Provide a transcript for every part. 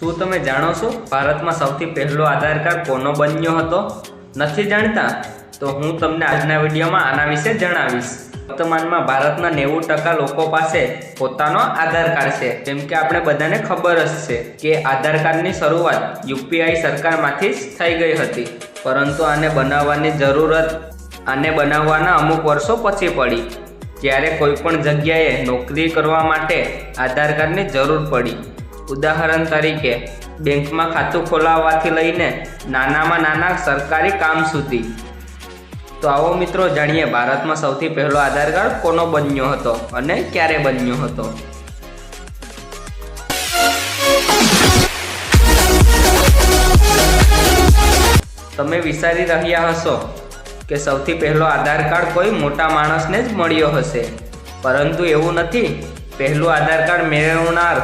શું તમે જાણો છો ભારતમાં સૌથી પહેલો આધાર કાર્ડ કોનો બન્યો હતો? નથી જાણતા? તો હું તમને આજના વિડીયોમાં આના વિશે જણાવીશ। વર્તમાનમાં ભારતના 90% લોકો પાસે પોતાનો આધાર કાર્ડ છે। જેમ કે આપણે બધાને ખબર જ છે કે આધાર કાર્ડની શરૂઆત યુપીઆઈ સરકારમાંથી જ થઈ ગઈ હતી, પરંતુ આને બનાવવાના અમુક વર્ષો પછી પડી, જ્યારે કોઈ પણ જગ્યાએ નોકરી કરવા માટે આધાર કાર્ડની જરૂર પડી। ઉદાહરણ તરીકે બેંકમાં ખાતું ખોલાવવાથી લઈને નાનામાં નાના સરકારી કામ સુધી। તો આવો મિત્રો જાણીએ ભારતમાં સૌથી પહેલો આધાર કાર્ડ કોનો બન્યો હતો અને ક્યારે બન્યો હતો। તમે વિચારી રહ્યા હશો કે સૌથી પહેલો આધાર કાર્ડ કોઈ મોટા માણસને જ મળ્યો હશે, પરંતુ એવું નથી। પહેલું આધાર કાર્ડ મેળવનાર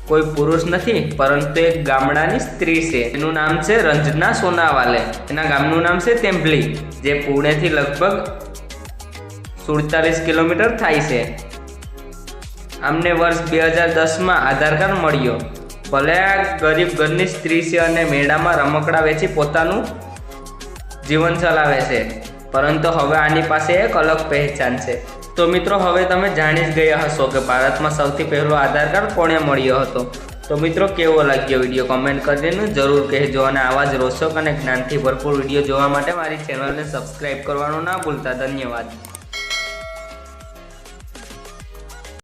કોઈ પુરુષ નથી, પરંતુ એક ગામડાની સ્ત્રી છે। એનું નામ છે રંजना સોનાવાલે। એના ગામનું નામ છે તેંભલી, જે પુણેથી લગભગ 47 કિલોમીટર થાય છે। આમને વર્ષ 2010માં આધાર કાર્ડ મળ્યો। ભલે આ ગરીબ ઘરની સ્ત્રી છે અને મેળામાં રમકડા વેચી પોતાનું જીવન ચલાવે છે, પરંતુ હવે આની પાસે એક અલગ પહેચાન છે। તો મિત્રો, હવે તમે જાણી જ ગયા હશો કે ભારતમાં સૌથી પહેલો આધાર કાર્ડ કોણે મળ્યો હતો। તો મિત્રો, કેવો લાગ્યો વિડીયો કમેન્ટ કરીને જરૂર કહેજો, અને આવા જ રોચક અને જ્ઞાનથી ભરપૂર વિડીયો જોવા માટે મારી ચેનલને સબસ્ક્રાઈબ કરવાનું ના ભૂલતા। ધન્યવાદ।